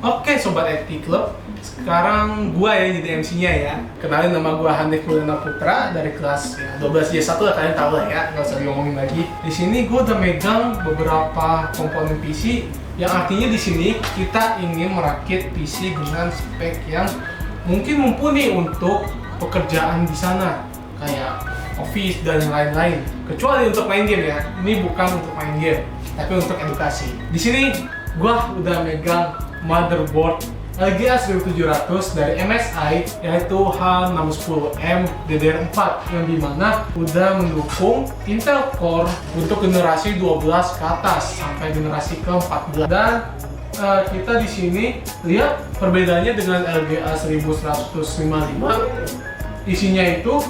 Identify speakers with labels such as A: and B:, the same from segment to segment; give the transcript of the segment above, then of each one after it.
A: Oke Sobat IT Club, sekarang gua ya jadi MC-nya ya. Kenalin, nama gua Hanif Mulyana Putra dari kelas 12J1 lah, kalian tahu lah ya, nggak usah diomongin lagi. Di sini gua udah megang beberapa komponen PC, yang artinya di sini kita ingin merakit PC dengan spek yang mungkin mumpuni untuk pekerjaan di sana, kayak Office dan lain-lain. Kecuali untuk main game ya, ini bukan untuk main game, tapi untuk edukasi. Di sini gua udah megang motherboard LGA 1700 dari MSI, yaitu H610M DDR4, yang dimana udah mendukung Intel Core untuk generasi 12 ke atas sampai generasi ke-14. Dan kita di sini lihat perbedaannya dengan LGA 1155. Isinya itu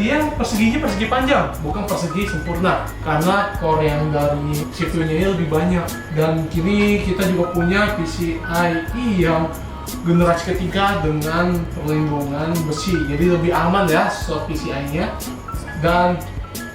A: dia perseginya persegi panjang, bukan persegi sempurna, karena core yang dari CPU-nya lebih banyak. Dan kini kita juga punya PCIe yang generasi ketiga dengan perlindungan besi, jadi lebih aman ya slot PCI-nya. Dan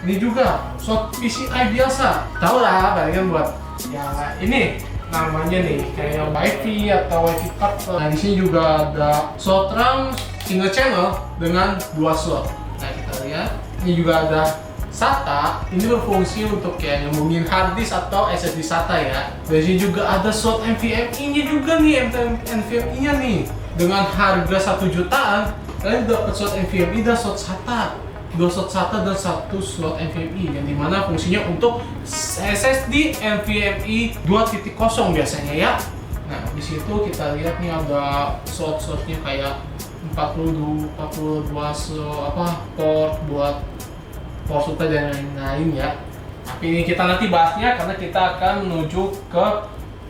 A: ini juga slot PCI biasa, tahu lah kalian buat ya ini namanya nih kayak WiFi atau WiFi card. Nah di sini juga ada slot RAM single channel dengan 2 slot. Nah kita lihat, ini juga ada SATA. Ini berfungsi untuk kayak nyambungin hard disk atau SSD SATA ya. Dari sini juga ada slot NVMe-nya juga nih, NVMe-nya nih. Dengan harga 1 jutaan, kalian dapat slot NVMe dan slot SATA. 2 slot SATA dan 1 slot NVMe, yang dimana fungsinya untuk SSD NVMe 2.0 biasanya ya. Nah di situ kita lihat nih ada slot-slotnya kayak 42 port buat power supply dan lain-lain ya. Tapi ini kita nanti bahasnya karena kita akan menuju ke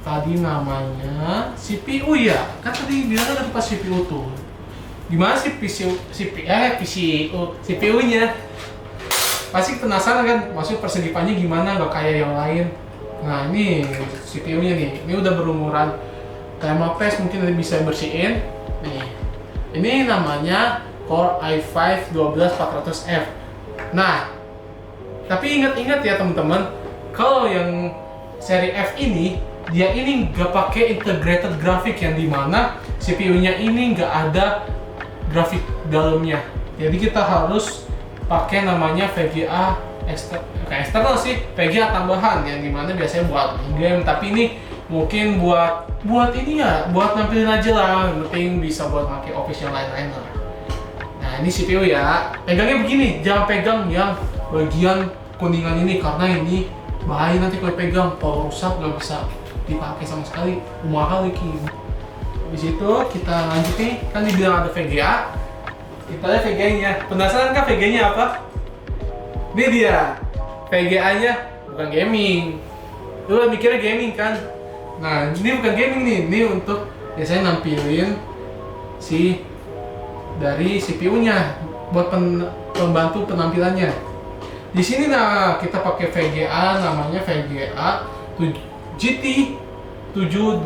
A: tadi namanya CPU ya. Kan tadi bilang ada pas CPU tuh. Gimana sih CPU-nya? Pasti penasaran kan, maksud persediaannya gimana, nggak kayak yang lain. Nah ini CPU-nya nih, ini udah berumuran 15, mungkin nanti bisa bersihin. Nih. Ini namanya Core i5 12400F. Nah, tapi ingat-ingat ya teman-teman, kalau yang seri F ini, dia ini nggak pakai integrated graphic, yang dimana CPU-nya ini nggak ada grafik dalamnya. Jadi kita harus pakai namanya VGA eksternal sih, VGA tambahan, yang dimana biasanya buat game. Tapi ini mungkin buat ini ya, buat nampilin aja lah, yang penting bisa buat pakai Office yang lain-lain lah. Nah ini CPU ya, pegangnya begini, jangan pegang yang bagian kuningan ini, karena ini bahaya nanti kalau pegang, kalau rusak nggak bisa dipakai sama sekali, mahal lagi. Di situ kita lanjut nih, kan dibilang ada VGA, kita lihat VGA-nya. Penasaran kan VGA-nya apa? Ini dia, VGA-nya bukan gaming. Lu mikirnya gaming kan? Nah, ini bukan gaming nih, ini untuk biasanya nampilin si dari CPU-nya buat pembantu penampilannya. Di sini nah kita pakai VGA, namanya VGA GT 720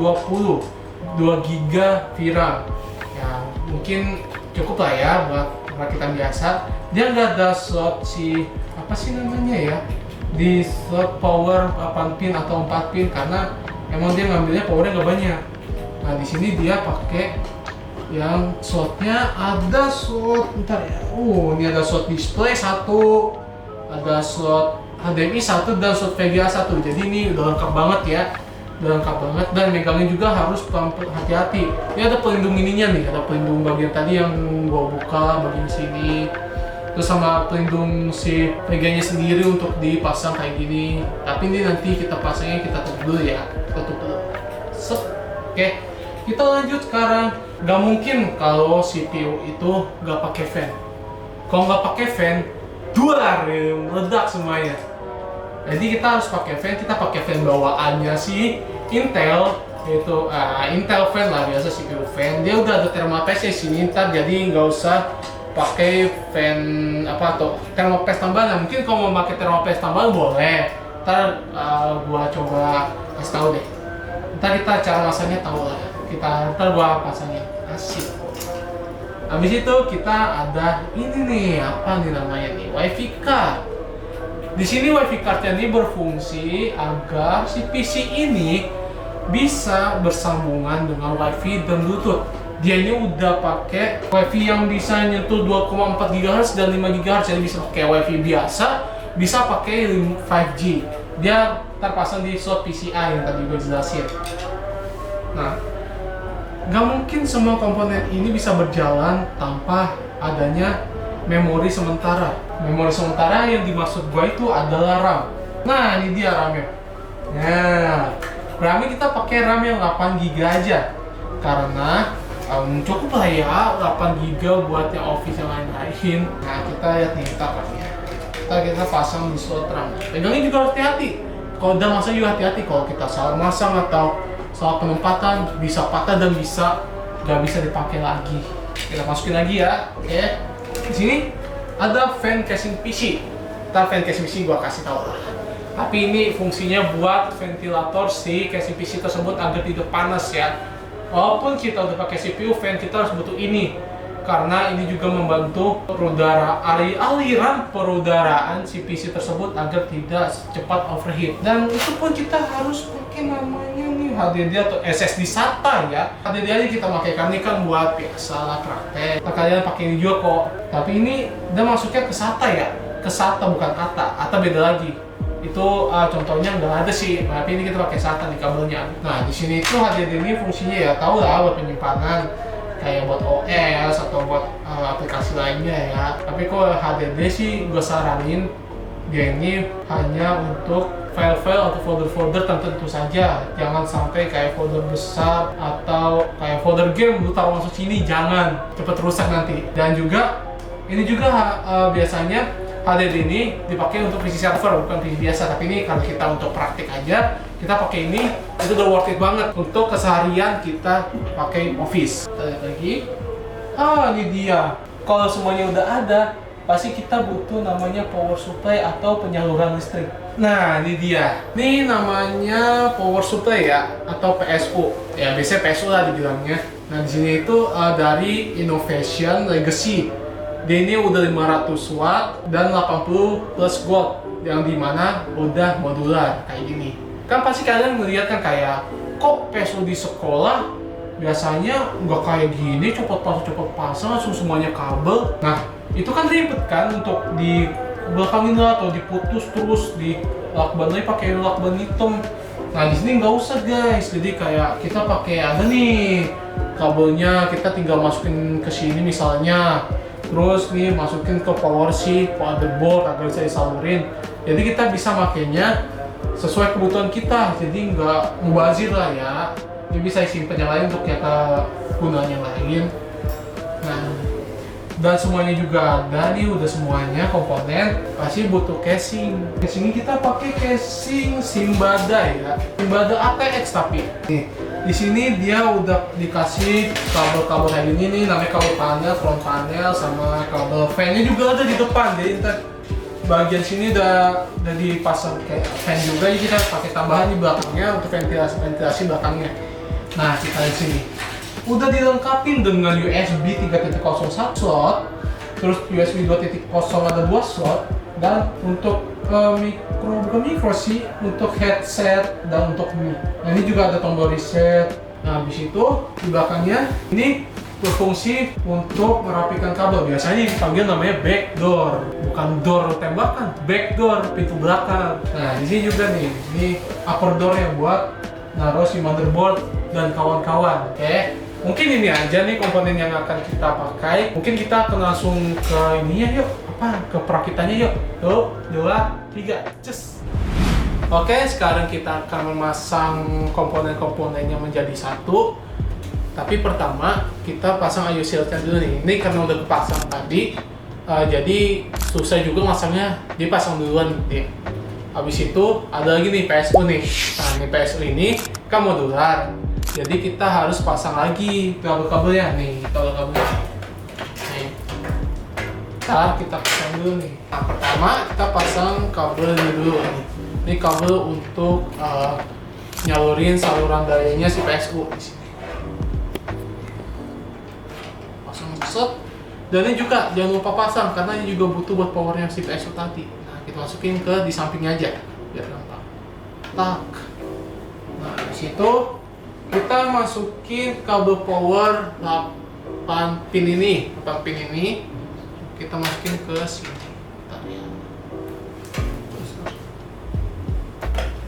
A: 2 GB VRAM. Ya, mungkin cukup lah ya buat perakitan biasa. Dia nggak ada slot si apa sih namanya ya? Di slot power 8 pin atau 4 pin, karena emang dia ngambilnya powernya nggak banyak. Nah di sini dia pakai yang slotnya ada slot, bentar ya. Ini ada slot display 1, ada slot HDMI 1 dan slot VGA 1. Jadi ini udah lengkap banget ya, udah lengkap banget. Dan megangnya juga harus hati-hati. Ini ada pelindung ininya nih, ada pelindung bagian tadi yang gua buka bagian sini. Terus sama pelindung si VGA-nya sendiri untuk dipasang kayak gini. Tapi ini nanti kita pasangnya, kita tutup dulu ya. Kita tutup dulu. Oke, kita lanjut sekarang. Gak mungkin kalau CPU itu gak pakai fan. Kalau nggak pakai fan, duar, meledak semuanya. Jadi kita harus pakai fan. Kita pakai fan bawaannya si Intel, yaitu Intel fan lah, biasa CPU fan. Dia udah ada thermalpaste di sini, ntar jadi nggak usah pakai fan apa atau thermalpaste tambahan. Mungkin kalau mau pakai thermalpaste tambahan boleh. Ntar gua coba kasih tahu deh. Ntar kita cara masangnya tahu lah. Ntar gua pasangin. Asik. Habis itu kita ada ini nih, apa nih namanya nih, WiFi card. Di sini WiFi cardnya ini berfungsi agar si PC ini bisa bersambungan dengan WiFi dan Bluetooth. Dia ini udah pakai WiFi yang bisa nyentuh 2,4 GHz dan 5 GHz, jadi bisa pakai WiFi biasa, bisa pakai 5G. Dia terpasang di slot PCI yang tadi gue jelasin. Nah, nggak mungkin semua komponen ini bisa berjalan tanpa adanya memori sementara. Memori sementara yang dimaksud gue itu adalah RAM. Nah, ini dia RAM-nya. Nah, RAM-nya kita pakai RAM yang 8 GB aja. Karena cukup lah ya 8 GB buat yang office yang lain-lain. Nah, kita lihat nih, kita pasang di slot RAM. Pegangnya juga hati-hati. Kalau udah masang juga hati-hati. Kalau kita salah masang atau salah penempatan, bisa patah dan bisa nggak bisa dipakai lagi. Kita masukin lagi ya, oke. Di sini ada fan casing PC. Ntar fan casing PC gua kasih tahu lah. Tapi ini fungsinya buat ventilator si casing PC tersebut agar tidak panas ya. Walaupun kita udah pakai CPU, fan kita harus butuh ini. Karena ini juga membantu aliran perudaraan si PC tersebut agar tidak cepat overheat. Dan itu pun kita harus pakai namanya nih HDD atau SSD SATA ya. HDD aja kita pakai, karena ini kan buat biasa lah praktek. Kalian pakai ini juga kok. Tapi ini udah masuknya ke SATA ya. Ke SATA bukan ATA. ATA beda lagi. Itu contohnya nggak ada sih, tapi ini kita pakai SATA di kabelnya. Nah, di sini itu HDD ini fungsinya ya tahu lah buat penyimpanan, kayak buat OS atau buat aplikasi lainnya ya. Tapi kalau HDD sih gue saranin dia ini hanya untuk file-file atau folder-folder tertentu saja. Jangan sampai kayak folder besar atau kayak folder game lu taruh masuk sini, jangan, cepet rusak nanti. Dan juga ini juga biasanya HDD ini dipakai untuk PC server, bukan PC biasa. Tapi ini kalau kita untuk praktik aja, kita pakai ini, itu udah worth it banget untuk keseharian kita pakai Office. Kita lihat lagi. Ini dia. Kalau semuanya udah ada, pasti kita butuh namanya power supply atau penyaluran listrik. Nah, ini dia. Ini namanya power supply ya, atau PSU. Ya, biasanya PSU lah dibilangnya. Nah, di sini itu dari Innovation Legacy. Dia ini udah 500 watt dan 80 plus watt, yang dimana udah modular kayak gini. Kan pasti kalian melihat kan kayak, kok PSU di sekolah biasanya nggak kayak gini, cepet pasang langsung semuanya kabel. Nah, itu kan ribet kan untuk di belakangin lah atau diputus terus di lakban lagi pakai lakban hitam. Nah, di sini nggak usah guys. Jadi kayak kita pakai ada nih kabelnya, kita tinggal masukin ke sini misalnya. Terus nih masukin ke power sheet, motherboard agar bisa disalurin. Jadi kita bisa makainya sesuai kebutuhan kita. Jadi nggak mubazir lah ya. Ini bisa simpen yang lain untuk kita gunanya lain. Nah, dan semuanya juga ada nih, udah semuanya komponen. Pasti butuh casing. Casingnya kita pakai casing Simbada ya. Simbada ATX tapi. Nih, di sini dia udah dikasih kabel-kabel kayak gini nih, namanya kabel panel, front panel, sama kabel fan-nya juga ada di depan. Jadi ntar bagian sini udah dipasang kayak fan juga, jadi kita pakai tambahan di belakangnya untuk ventilasi belakangnya. Nah, kita di sini udah dilengkapi dengan USB 3.01 slot, terus USB 2.0 ada 2 slot, dan untuk bukan mikro sih, untuk headset dan untuk mic. Nah, ini juga ada tombol reset. Nah, habis itu di belakangnya ini berfungsi untuk merapikan kabel. Biasanya dipanggil namanya backdoor, bukan door tembakan, backdoor, pintu belakang. Nah, di sini juga nih, ini upper door yang buat naruh si motherboard dan kawan-kawan. Oke. Mungkin ini aja nih komponen yang akan kita pakai. Mungkin kita akan langsung ke ininya yuk. Ke perakitannya yuk. Tuh, 2, 3, cus. Oke, sekarang kita akan memasang komponen-komponennya menjadi satu. Tapi pertama kita pasang IO shieldnya dulu nih. Ini karena udah kepasang tadi, jadi susah juga masangnya. Dipasang duluan nih. Habis itu ada lagi nih PSU nih. Nah, ini PSU ini kan modular. Jadi kita harus pasang lagi kabel-kabelnya nih, kabel-kabelnya. Nih. Ntar kita pasang dulu nih. Nah, pertama kita pasang kabelnya dulu nih. Ini kabel untuk nyalurin saluran dayanya si PSU di sini. pasang set. Dan ini juga jangan lupa pasang karena ini juga butuh buat powernya si PSU tadi. Nah, kita masukin ke di sampingnya aja biar gampang. Tak. Nah, di situ kita masukin kabel power 8 pin ini. Kita masukin ke sini. Bentar ya.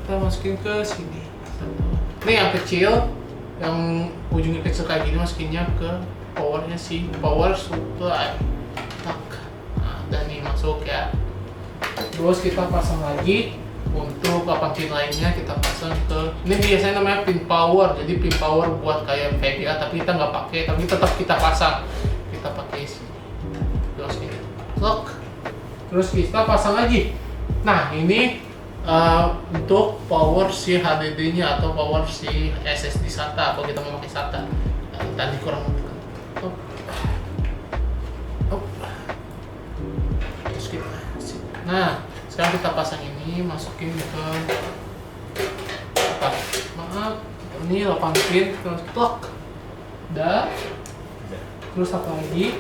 A: Kita masukin ke sini. Ini yang kecil, yang ujungnya kecil kayak gini, masukinnya ke powernya si power supply. Tak. Nah, dan ini masuk ya. Terus kita pasang lagi untuk 8 pin lainnya, kita pasang ke ini biasanya namanya pin power. Jadi pin power buat kayak VGA tapi kita nggak pakai, tapi tetap kita pasang. Kita pakai sini. Terus ini lock. Terus kita pasang lagi. Nah, ini untuk power si HDD-nya atau power si SSD SATA atau kita mau pakai SATA. Tadi kurang tekan. Terus kita. Nah, sekarang kita pasang ini, masukin ke apa? Maaf, ini 8 pin, terus plug. Udah. Terus satu lagi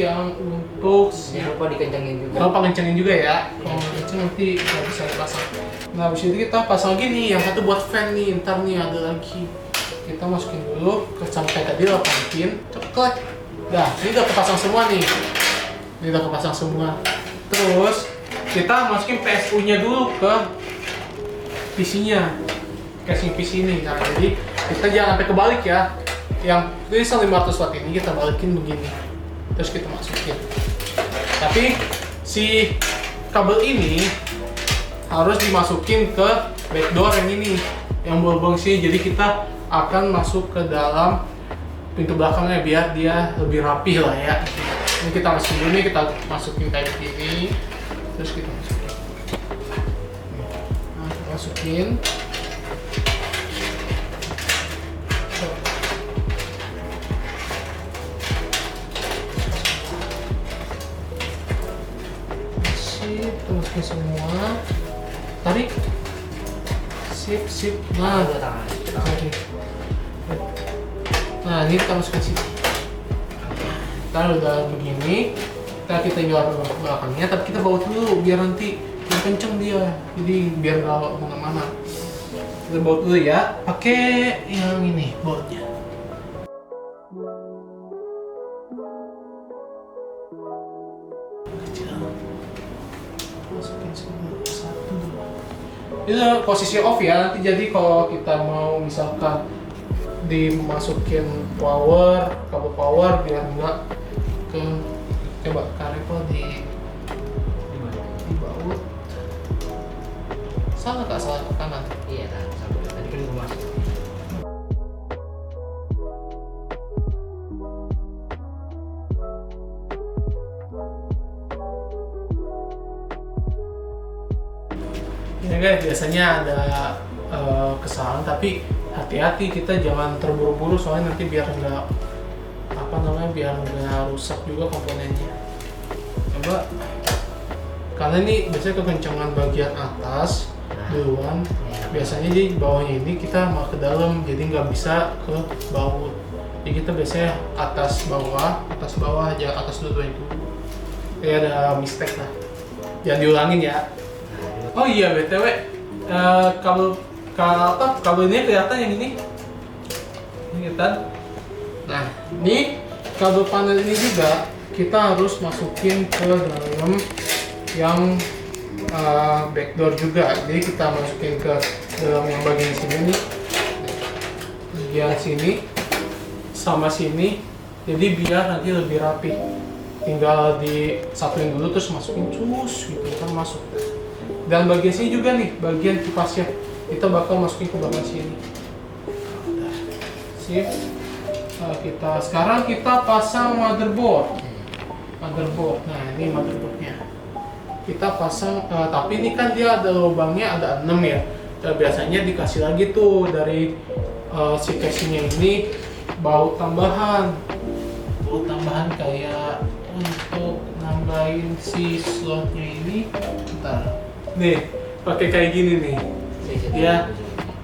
A: yang untuk
B: Jangan lupa dikencangin juga.
A: lupa kencengin juga ya. Kalau nggak kenceng nanti nggak bisa dipasang. Nah, habis itu kita pasang lagi nih, yang satu buat fan nih, ntar nih ada lagi. Kita masukin dulu ke sampai tadi 8 pin, ceklek. Dah, ini udah kepasang semua nih. Ini udah kepasang semua. Terus kita masukin PSU-nya dulu ke PC-nya, casing PC ini. Nah, jadi kita jangan sampai kebalik ya. Yang tulisan 500 watt ini kita balikin begini. Terus kita masukin. Tapi si kabel ini harus dimasukin ke backdoor yang ini, yang bolong sini. Jadi kita akan masuk ke dalam pintu belakangnya biar dia lebih rapi lah ya. Ini kita masukin dulu nih, kita masukin kayak gini. Terus kita masukin. Nah, kita masukin. Sip, masukin semua. Tarik. Sip. Nah, tarik. Nah, ini kita masukin sini. Kita udah begini, kita jual belakangnya, tapi kita bawa dulu biar nanti yang kenceng dia, jadi biar nggak kemana-mana. Kita bawa dulu ya, pakai yang ini bautnya. Kecil, masukin satu dulu. Ini posisi off ya, nanti jadi kalau kita mau misalkan dimasukin kabel power biar enggak ke coba karepel di baut. Salah ke kanan?
B: Iya, sampai tadi kan gue masuk.
A: Ini guys, biasanya ada kesalahan, tapi hati-hati, kita jangan terburu-buru soalnya nanti biar nggak rusak juga komponennya. Coba, karena ini biasanya kekencangan bagian atas duluan, biasanya di bawahnya ini kita mau ke dalam, jadi nggak bisa ke baut. Jadi kita biasanya atas bawah aja, atas dua-duanya dulu. Kayak ada mistake lah, jangan diulangin ya. Oh iya, BTW, kabel ini kelihatan yang ini kelihatan. Nah, ini kabel panel ini juga kita harus masukin ke dalam yang backdoor juga. Jadi kita masukin ke dalam yang bagian sini nih, bagian sini sama sini. Jadi biar nanti lebih rapi. Tinggal disatuin dulu terus masukin cus gitu kan masuk. Dan bagian sini juga nih, bagian kipasnya kita bakal masukin ke bagian sini. Sip. Sekarang kita pasang motherboard. Nah, ini motherboardnya. Kita pasang, tapi ini kan dia ada lubangnya, ada 6 ya. Dan biasanya dikasih lagi tuh dari si casingnya ini baut tambahan kayak untuk nambahin si slotnya ini. Bentar. Nih, pakai kayak gini nih. Ya,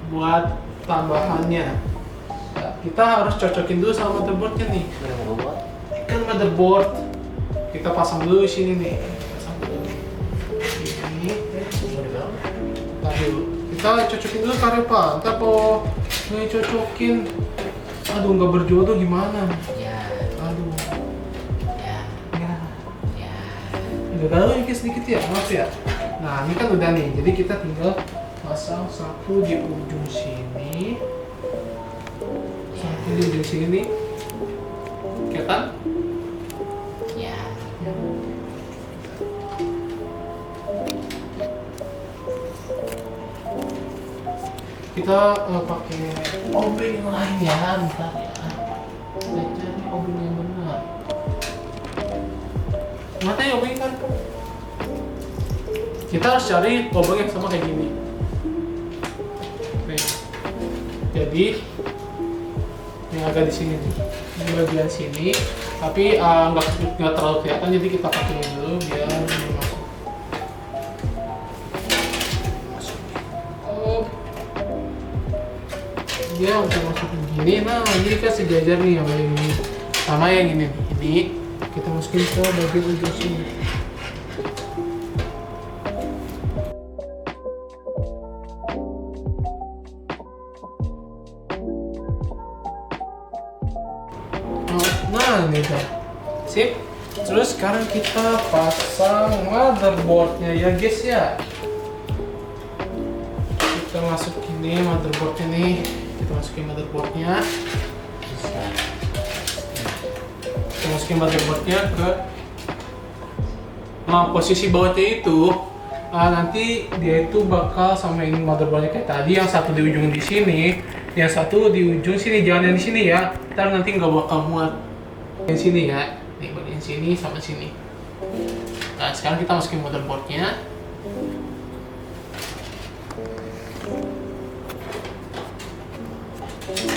A: buat tambahannya. kita harus cocokin dulu sama motherboardnya nih.
B: Udah mau buat?
A: Kan motherboard kita pasang dulu di sini nih. Pasang dulu. Ini.
B: Mau dibawa?
A: Aduh, kita cocokin dulu karet Pak. Ntar kalau nggak cocokin, aduh nggak berjodoh gimana?
B: Ya,
A: Aduh,
B: ya,
A: ya.
B: ya.
A: Udah tahu dikit sedikit ya, maaf ya. Nah ini kan udah nih, jadi kita tinggal pasang satu di ujung sini, satu di ujung sini nih. Kelihatan?
B: Ya.
A: Kita pakai obeng yang lain ya, bentar ya. Kita cari obeng yang benar. Mana ya obeng kan? Kita harus cari obeng yang sama kayak gini. Nih. Jadi ini agak di sini nih, di bagian sini. Tapi nggak terlalu kelihatan, jadi kita pakai ini dulu biar ini masuk. Dia udah masukin gini, nah ini kan sejajar nih sama yang ini, sama yang ini nih. Ini kita masukin ke bagian ujung sini. Nah ini udah sip. Terus sekarang kita pasang motherboardnya ya guys ya. Kita masukin nih motherboardnya nih. Kita masukin motherboardnya. Kita masukin motherboardnya ke posisi bautnya itu. Nanti dia itu bakal samain motherboardnya kayak tadi, yang satu di ujung di sini, yang satu di ujung sini, jangan yang di sini ya. Ntar nanti nggak bakal muat. Yang sini ya, nih bagian sini sama sini. Nah sekarang kita masukin motherboardnya.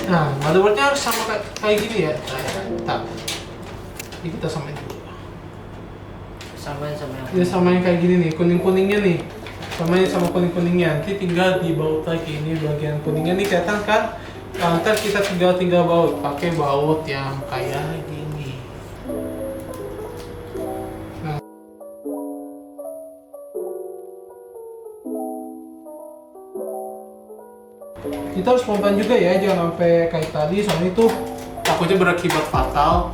A: Nah, motherboardnya harus sama kayak gini ya. Nah, ini kita samain dulu.
B: Samain sama yang
A: Ini samain kayak gini nih, kuning-kuningnya nih. Samain sama kuning-kuningnya. Nanti tinggal dibaut lagi, ini bagian kuningnya nih kelihatan kan? Ntar kita tinggal baut, pakai baut yang kayak gini. Nah. Kita harus pelan juga ya, jangan sampai kayak tadi, soalnya itu takutnya berakibat fatal.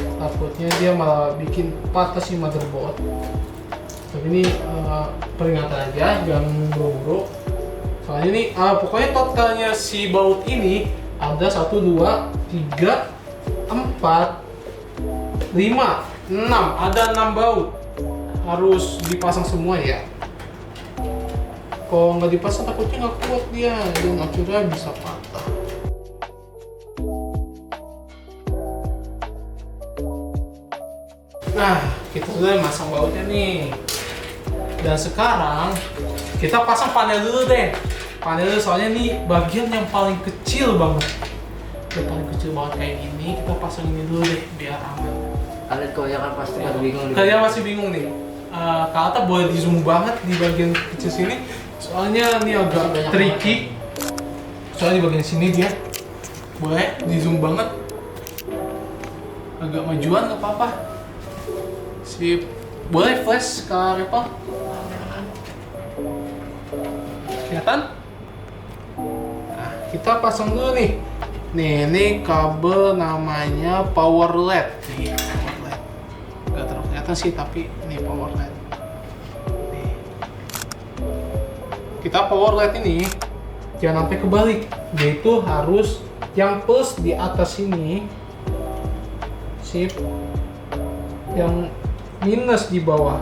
A: Takutnya dia malah bikin patah si motherboard. Tapi ini peringatan aja, jangan buru-buru. Soalnya ini pokoknya totalnya si baut ini ada 1, 2, 3, 4, 5, 6. Ada 6 baut. Harus dipasang semua ya. Kalau nggak dipasang takutnya nggak kuat dia, dan akhirnya bisa patah. Nah, kita sudah masang bautnya nih. Dan sekarang kita pasang panel dulu deh. Panel dulu, soalnya nih bagian yang paling kecil banget. Yang paling kecil banget kayak gini, kita pasang ini dulu deh biar aman.
B: kalian kebanyakan pasti pada bingung.
A: Kalian masih bingung nih. Kata boleh di zoom banget di bagian kecil sini. Soalnya ini agak tricky. Soalnya di bagian sini dia boleh di zoom banget. Agak majuan nggak apa-apa. Sip. Boleh flash ke Repa? Kelihatan? Nah, kita pasang dulu nih. Nih, ini kabel namanya power LED. Nih, power LED. Gak terlalu kelihatan sih, tapi ini power LED. Nih. Kita power LED ini jangan sampai kebalik. Dia itu harus yang plus di atas sini. Sip. Yang minus di bawah.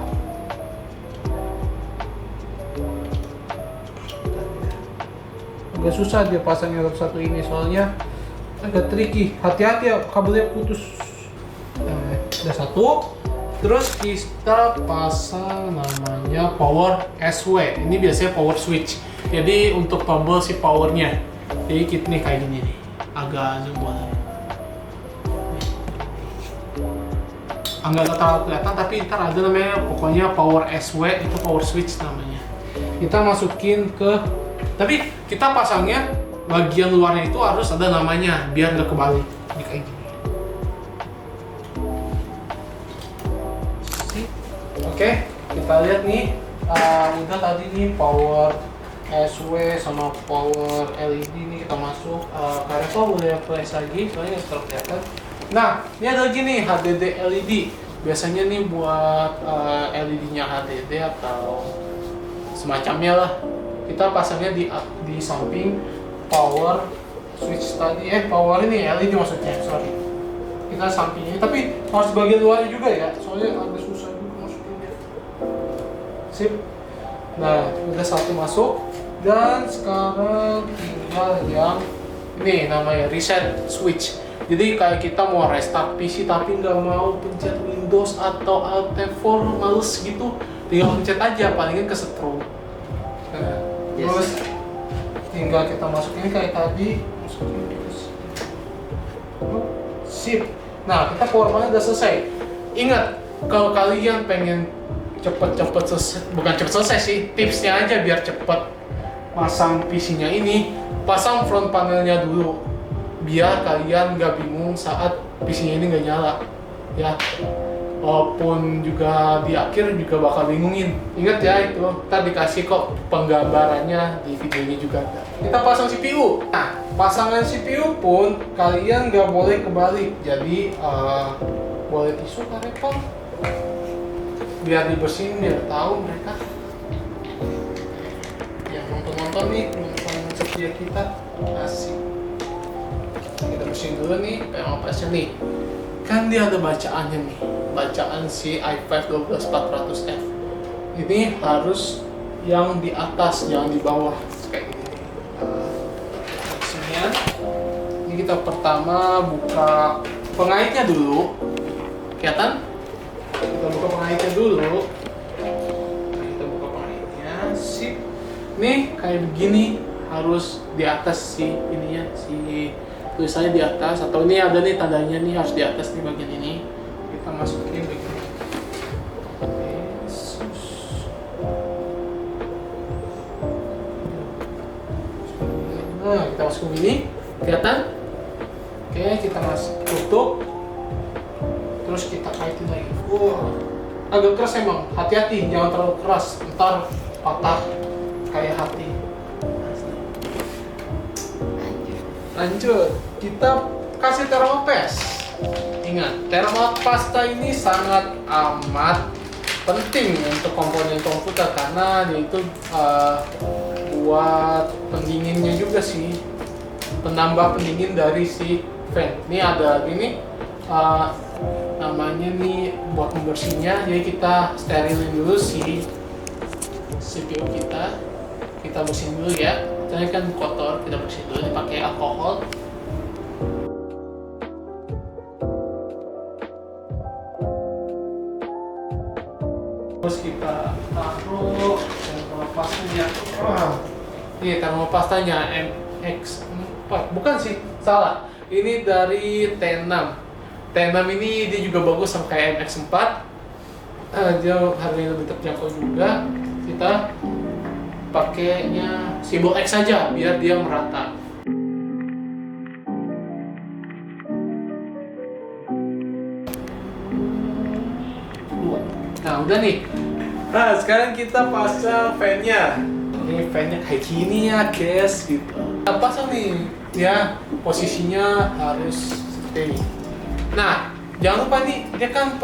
A: Agak susah dia pasangnya satu ini, soalnya agak tricky. Hati-hati ya, kabelnya putus. Nah, udah satu. Terus kita pasang namanya power SW. Ini biasanya power switch. Jadi untuk kabel si powernya. Jadi kita nih kayak gini nih. Agak zoom boleh. Enggak terlalu kelihatan, tapi ntar ada namanya pokoknya power SW, itu power switch namanya. Kita masukin ke, tapi kita pasangnya bagian luarnya itu harus ada namanya biar nggak kebalik. Ini kayak gini. Oke, kita lihat nih. Udah tadi nih power SW sama power LED nih kita masuk. Kak Revo boleh flash lagi soalnya nggak terlalu kelihatan. Nah, ini ada lagi nih HDD LED. Biasanya nih buat LED-nya HDD atau semacamnya lah. Kita pasangnya di samping power switch tadi, power ini LED maksudnya, sorry. Kita sampingnya, tapi harus bagian luarnya juga ya, soalnya agak susah juga masukinnya. Sip. Nah, udah satu masuk. Dan sekarang tinggal yang ini namanya reset switch. Jadi kayak kita mau restart PC tapi nggak mau pencet Windows atau Alt F4 males gitu, tinggal pencet aja, palingan kesetrum. Nah, terus tinggal kita masukin kayak tadi, masukin terus. Sip. Nah, kita power bank udah selesai. Ingat, kalau kalian pengen cepet-cepet selesai, bukan cepet selesai sih, tipsnya aja biar cepet pasang PC-nya ini, pasang front panelnya dulu biar kalian nggak bingung saat PC-nya ini nggak nyala ya. Walaupun juga di akhir juga bakal bingungin. Ingat ya, itu ntar dikasih kok penggambarannya di videonya juga ada. Kita pasang CPU. Nah, pasangan CPU pun kalian nggak boleh kebalik. Jadi boleh tisu Kak Revo biar dibersihin, biar tahu mereka yang nonton nih, nonton setia kita asik. Kita bersihin dulu nih PMOPS-nya nih. Kan dia ada bacaannya nih, bacaan si i5 12400F. Ini harus yang di atas, jangan di bawah kayak gini. Sini. Ini kita pertama buka pengaitnya dulu, kelihatan? Kita buka pengaitnya dulu. Kita buka pengaitnya, sip. Nih kayak begini, harus di atas si ininya, si tulisannya di atas, atau ini ada nih tandanya nih harus di atas nih bagian ini. Kita masukin begini. Nah, kita masukin begini, kelihatan? Oke, kita tutup. Terus kita kaitin lagi. Agak keras emang, hati-hati, jangan terlalu keras, ntar patah kayak hati. Lanjut, kita kasih thermopast. Ingat, thermopasta ini sangat amat penting untuk komponen komputer karena dia itu buat pendinginnya juga sih, penambah pendingin dari si fan. Ini ada gini, namanya nih buat membersihnya. Jadi kita sterilin dulu si CPU kita bersihin dulu ya. Soalnya kan kotor, kita bersihin dulu dipakai alkohol. Terus kita taruh termopastanya. Ini termopastanya MX4, bukan sih, salah. Ini dari T6. T6 ini dia juga bagus sama kayak MX4. Dia harganya lebih terjangkau juga. Kita pakainya simbol X saja biar dia merata. Nah, udah nih. Nah, sekarang kita pasang fan-nya. Ini fan-nya kayak gini ya, guys, gitu. Kita pasang nih, ya, posisinya harus seperti ini. Nah, jangan lupa nih, dia kan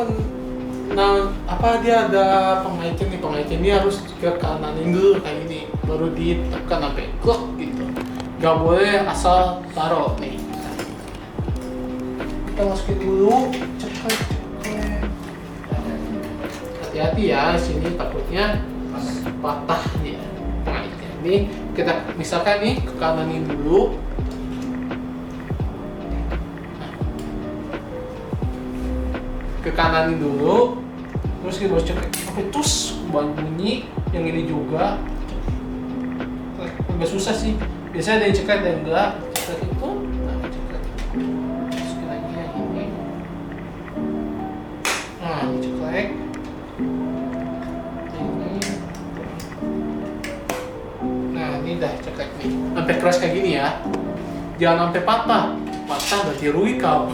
A: dia ada pengaitnya nih, pengaitnya ini harus ke kananin dulu kayak gini, baru ditekan sampai klok gitu. Gak boleh asal taruh nih. Kita masukin dulu, cepet. Hati-hati ya, sini takutnya patah dia pengaitnya. Ini kita misalkan nih ke kananin dulu. Ke kananin dulu, terus kita cek sampai tus bunyi. Yang ini juga agak susah sih, biasanya ada yang cekat ada yang enggak. Cekat itu, nah cekat masukin lagi yang ini. Nah, ini ceklek ini. Nah, ini dah ceklek nih sampai keras kayak gini ya. jangan sampai patah berarti rugi kau.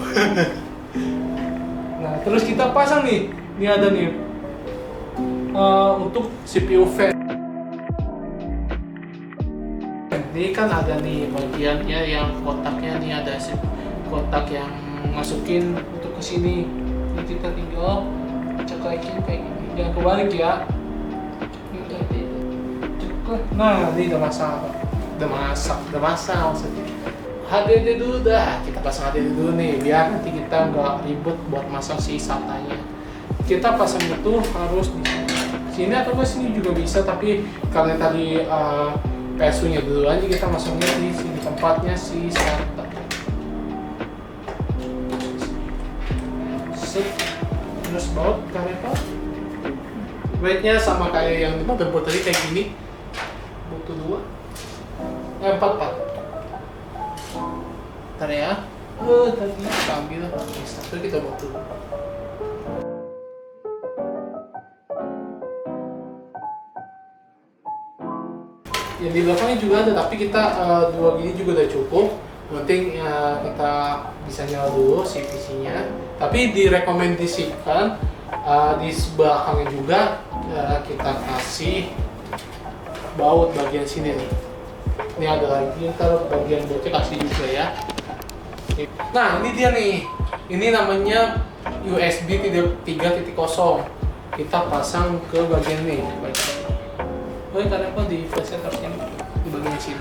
A: Nah terus kita pasang nih, ini ada nih untuk CPU fan. Ini kan ada nih bagiannya yang kotaknya nih, ada kotak yang masukin untuk ke sini. Ini kita tinggal ceklek kayak gini, jangan kebalik ya. Nah ini udah masak maksudnya. HDD dulu dah, kita pasang HDD dulu nih biar nanti kita nggak ribet buat masang si SATA-nya. Kita pasang itu harus di sini atau ke sini juga bisa, tapi karena tadi PSU-nya dulu aja, kita masuknya di sini tempatnya si SATA. Terus baut kareta. Weight-nya sama kayak yang di motherboard tadi, kayak gini. Butuh 4. Ntar ya. Tadi kita ambil satu, kita buat dulu. Yang di belakangnya juga ada, tapi kita 2 gini juga udah cukup. Penting kita bisa nyala dulu si PC-nya. Tapi direkomendasikan di belakangnya juga kita kasih baut bagian sini nih. Ini ada lagi, ntar bagian bautnya kasih juga ya. Nah ini dia nih, ini namanya USB 3.0. Kita pasang ke bagian ini. Karena apa di flashlight harusnya di bagian sini.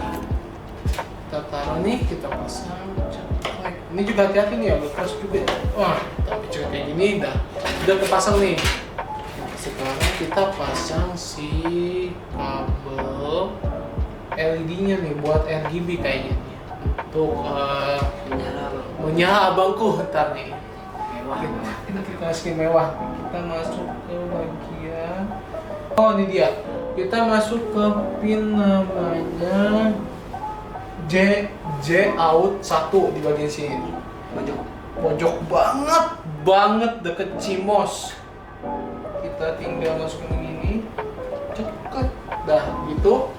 A: Kita taruh nih, kita pasang. Ini juga hati-hati nih, agak keras juga. Wah, tapi juga kayak gini udah kepasang nih. Nah, sekarang kita pasang si kabel LED-nya nih buat RGB kayaknya nih. Untuk menyala abangku ntar nih.
B: Mewah.
A: Kita kasih mewah. Kita masuk ke bagian. Oh ini dia. Kita masuk ke pin namanya J out 1 di bagian sini. Pojok banget deket CMOS. Kita tinggal masukin begini. Cepet. Dah gitu.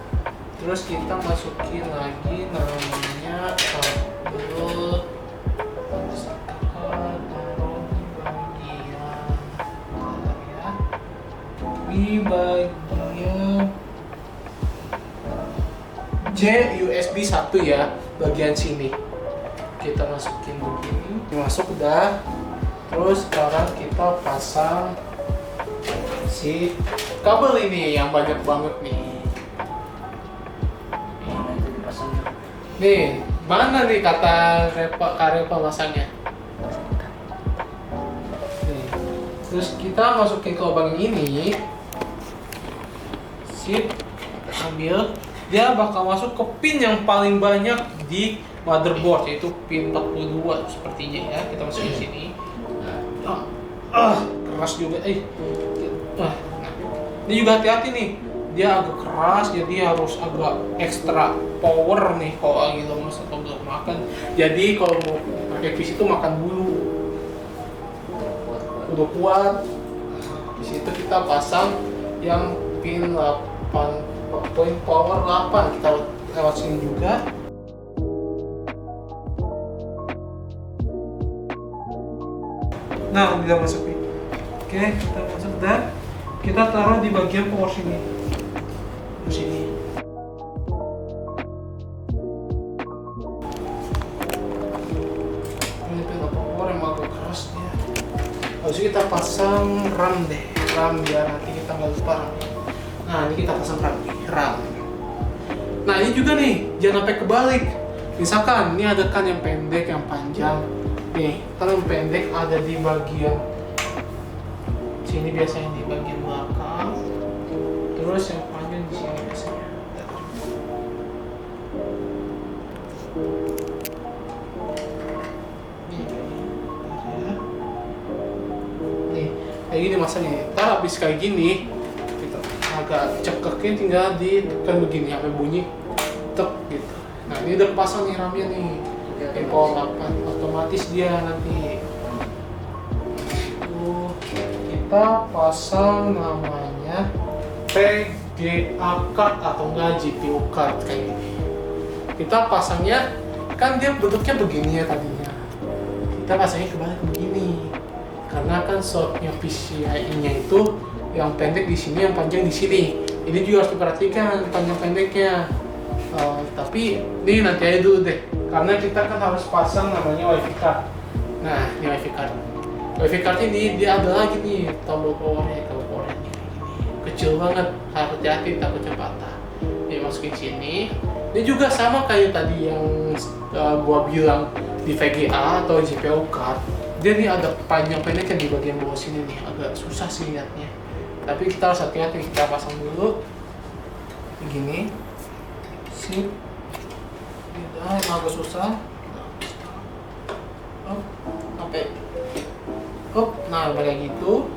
A: Terus kita masukin lagi namanya kabel. Di bagian J USB 1 ya, bagian sini kita masukin begini, masuk udah. Terus sekarang kita pasang si kabel ini yang banyak banget nih. Nih, mana nih kata Karepa masangnya? Nih. Terus kita masukin ke lubang ini. Sip, kita ambil. Dia bakal masuk ke pin yang paling banyak di motherboard, yaitu pin 42 sepertinya ya. Kita masukin sini. Keras juga. Nah, ini juga hati-hati nih. Dia agak keras, jadi harus agak ekstra power nih kalau lagi lemes atau belum makan. Jadi kalau mau pakai PC itu makan dulu. Udah kuat. Di situ kita pasang yang pin 8 point power 8, kita lewat sini juga. Nah, udah masuk nih. Oke, kita masuk dan kita taruh di bagian power sini. Di sini. Ini pin power yang agak keras dia. Habis itu kita pasang RAM deh, RAM biar nanti kita nggak lupa RAM. Nah ini kita pasang RAM. Nah ini juga nih, jangan sampai kebalik. Misalkan ini ada kan yang pendek, yang panjang. Nih, kan yang pendek ada di bagian sini biasanya, di bagian belakang. Terus yang panjang di sini biasanya. Nih, kayak gini masanya. Ntar habis kayak gini, kita agak cekeknya tinggal ditekan begini sampai bunyi tek gitu. Nah ini udah pasang nih RAM-nya nih. Power 8 otomatis dia nanti. Kita pasang namanya VGA card atau enggak GPU card kayak gini. Kita pasangnya kan dia bentuknya begini ya tadinya. Kita pasangnya kebalik begini. Karena kan slotnya PCIe-nya itu yang pendek di sini, yang panjang di sini. Ini juga harus diperhatikan panjang pendeknya. Tapi ini nanti aja dulu deh. Karena kita kan harus pasang namanya WiFi card. Nah, ini WiFi card. WiFi card ini dia ada lagi nih tombol powernya ini. Kecil banget, harus hati-hati takutnya patah. Dia masukin sini. Ini juga sama kayak tadi yang gua bilang di VGA atau GPU card. Dia nih ada panjang pendeknya di bagian bawah sini nih, agak susah sih lihatnya. Tapi kita harus hati-hati, kita pasang dulu. Begini. Sip. Udah, emang agak susah. Sampai. Nah kayak gitu.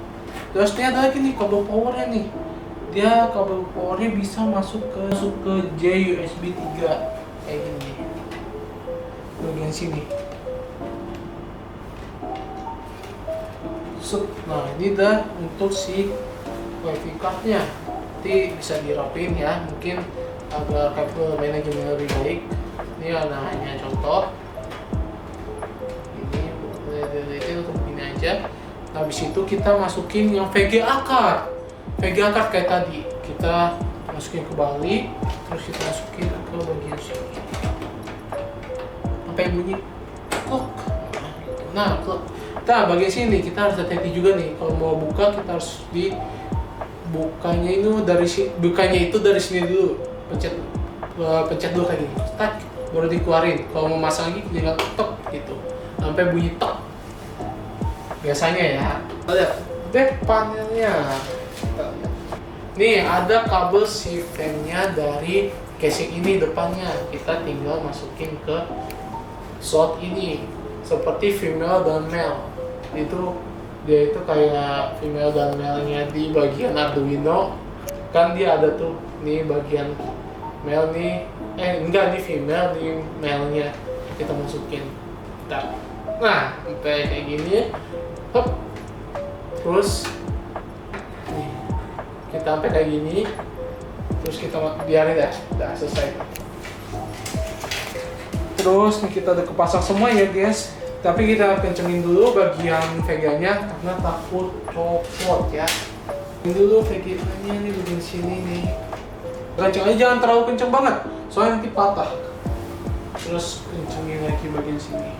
A: Terus dia ada lagi nih kabel powernya nih. Dia kabel powernya bisa masuk ke J USB 3 kayak gini. Bagian sini. Nah ini dah untuk si WiFi cardnya. Nanti bisa dirapin ya, mungkin agar kabel manajemen lebih baik. Ini hanya contoh. Ini untuk ini aja. Habis itu kita masukin yang VGA card. VGA card kayak tadi. Kita masukin ke balik, terus kita masukin ke bagian sini. Sampai bunyi kok. Nah, bagian sini kita harus hati-hati juga nih. Kalau mau buka kita harus bukanya itu dari sini dulu. Pencet dulu kayak gini. Start, baru dikeluarin. Kalau mau masang lagi tinggal tok gitu. Sampai bunyi tok. Biasanya ya. Lihat back panelnya. Nih ada kabel si fan-nya dari casing ini depannya. Kita tinggal masukin ke slot ini. Seperti female dan male. Dia itu kayak female dan male-nya di bagian Arduino. Kan dia ada tuh nih bagian male nih. Enggak, nih female, nih male-nya. Kita masukin. Nah, sampai kayak gini. Hop. Terus nih, kita sampai kayak gini. Terus kita biarin ya, udah selesai. Terus nih kita udah kepasang semua ya guys. Tapi kita kencengin dulu bagian VGA-nya karena takut copot ya. Ini dulu VGA-nya nih bagian sini nih. Kenceng aja, jangan terlalu kenceng banget, soalnya nanti patah. Terus kencengin lagi bagian sini.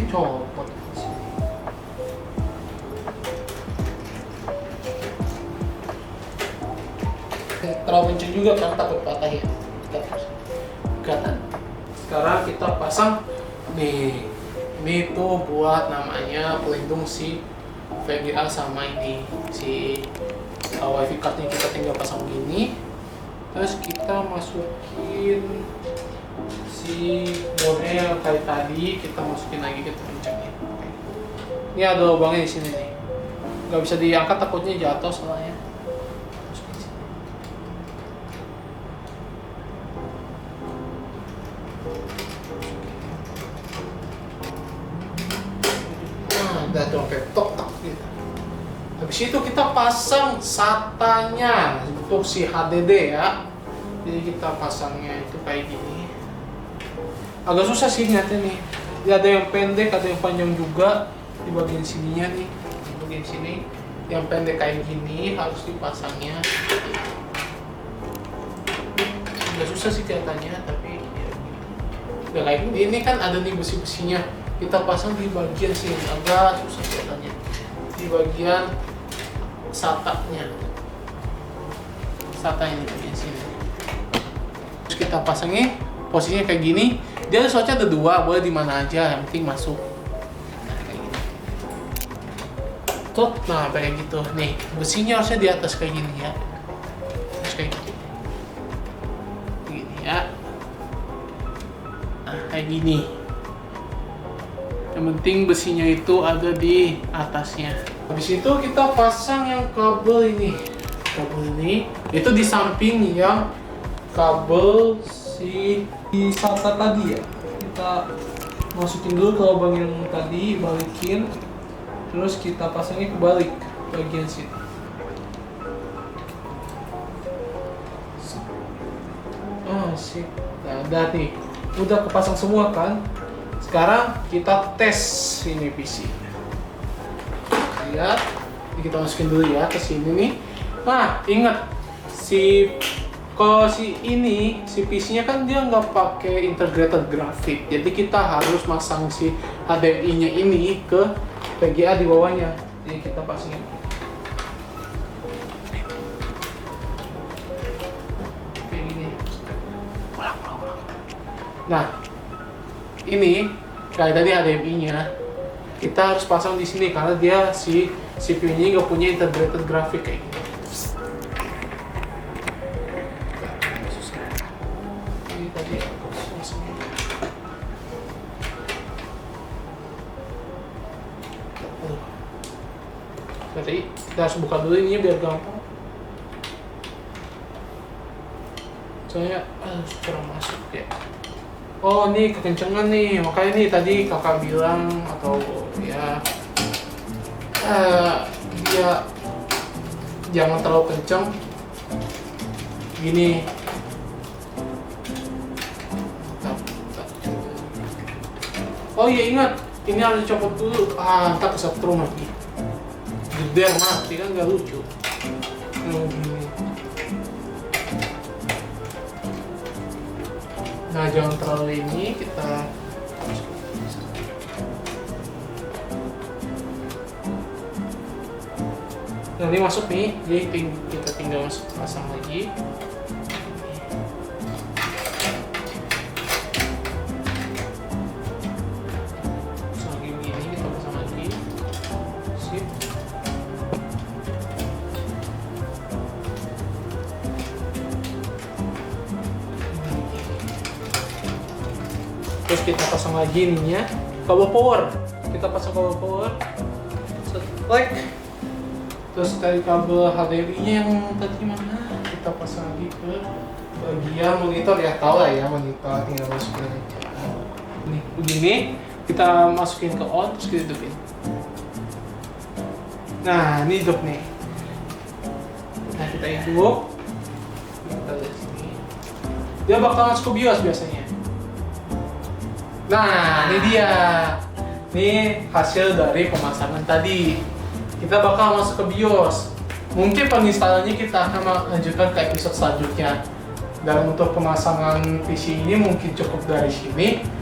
A: Copot sini. Terlalu kenceng juga kan takut patah ya. Sekarang kita pasang nih. Ini tuh buat namanya pelindung si VGA sama ini si WiFi cardnya. Kita tinggal pasang gini. Terus kita masukin si mode yang kayak tadi, kita masukin lagi, kita kencengin. Ini ada lubangnya di sini nih. Nggak bisa diangkat takutnya jatuh soalnya. Udah tuh sampai tok gitu. Habis itu kita pasang SATA-nya untuk si HDD ya. Jadi kita pasangnya itu kayak gini. Agak susah sih nyatanya nih. Dia ada yang pendek, ada yang panjang juga di bagian sininya nih. Di bagian sini yang pendek kayak gini harus dipasangnya. Agak susah sih kelihatannya, tapi ya gini. Udah kayak gini. Ini kan ada nih besi-besinya. Kita pasang di bagian sini, agak susah kelihatannya. Di bagian SATA-nya. SATA ini bagian sini. Terus kita pasangnya posisinya kayak gini. Dia slotnya ada 2, boleh di mana aja, yang penting masuk. Nah, kayak gini. Nah, kayak gitu. Nih, besinya harusnya di atas kayak gini ya. Terus kayak gini. Gini ya. Nah, kayak gini. Yang penting besinya itu ada di atasnya. Habis itu kita pasang yang kabel ini. Kabel ini itu di samping yang kabel si SATA tadi ya. Kita masukin dulu ke lubang yang tadi, balikin. Terus kita pasangnya kebalik bagian sini. Asik. Nah, udah nih. Udah kepasang semua kan? Sekarang kita tes ini PC. Lihat. Ini kita masukin dulu ya ke sini nih. Nah, ingat kalau si PC-nya kan dia nggak pakai integrated graphic, jadi kita harus masang si HDMI-nya ini ke VGA di bawahnya. Jadi kita pasangin. Kayak gini. Ulang. Nah, ini kayak tadi HDMI-nya kita harus pasang di sini karena dia si CPU-nya nggak punya integrated graphic kayak gini. Jadi kita harus buka dulu ini biar gampang. Soalnya kurang masuk ya. Oh ini kekencengan nih, makanya nih tadi kakak bilang atau ya dia jangan terlalu kenceng. Gini. Oh iya ingat, ini harus dicopot dulu. Ntar kesetrum lagi. Geder mati kan nggak lucu. Gini. Nah jangan terlalu ini kita. Nah ini masuk nih, jadi kita tinggal pasang lagi. Terus kita pasang lagi ininya, kabel power. Kita pasang kabel power, setlek. Terus dari kabel HDMI-nya yang tadi mana? Kita pasang lagi ke bagian monitor ya, tahu lah ya monitor, tinggal masukin aja. Nih begini, kita masukin ke on, terus kita hidupin. Nah ini hidup nih. Nah kita hidup, kita lihat sini. Dia bakal masuk ke BIOS biasanya. Nah, ini dia. Ini hasil dari pemasangan tadi. Kita bakal masuk ke BIOS. Mungkin penginstalannya kita akan lanjutkan ke episode selanjutnya. Dan untuk pemasangan PC ini mungkin cukup dari sini.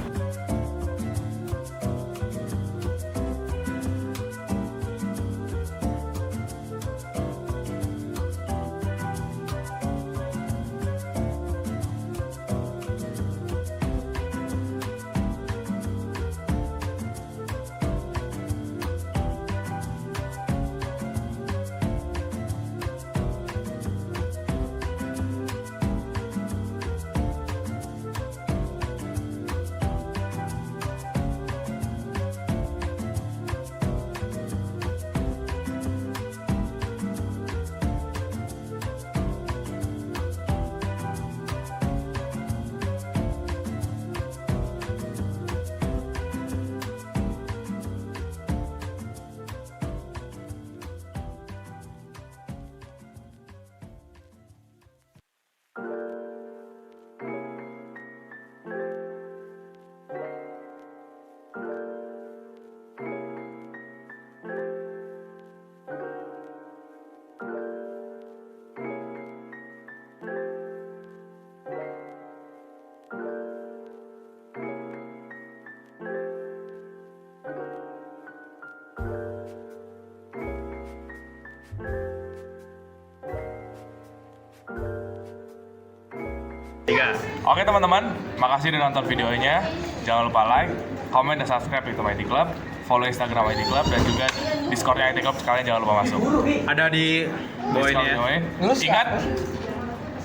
C: Oke teman-teman, makasih udah nonton videonya. Jangan lupa like, comment, dan subscribe YouTube IT Club. Follow Instagram IT Club dan juga Discordnya IT Club, sekalian jangan lupa masuk.
D: Ada di bawah ini ya.
C: Ingat,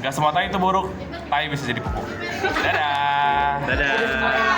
C: gak semua tai itu buruk, tai bisa jadi pupuk. Dadah.
D: Dadah.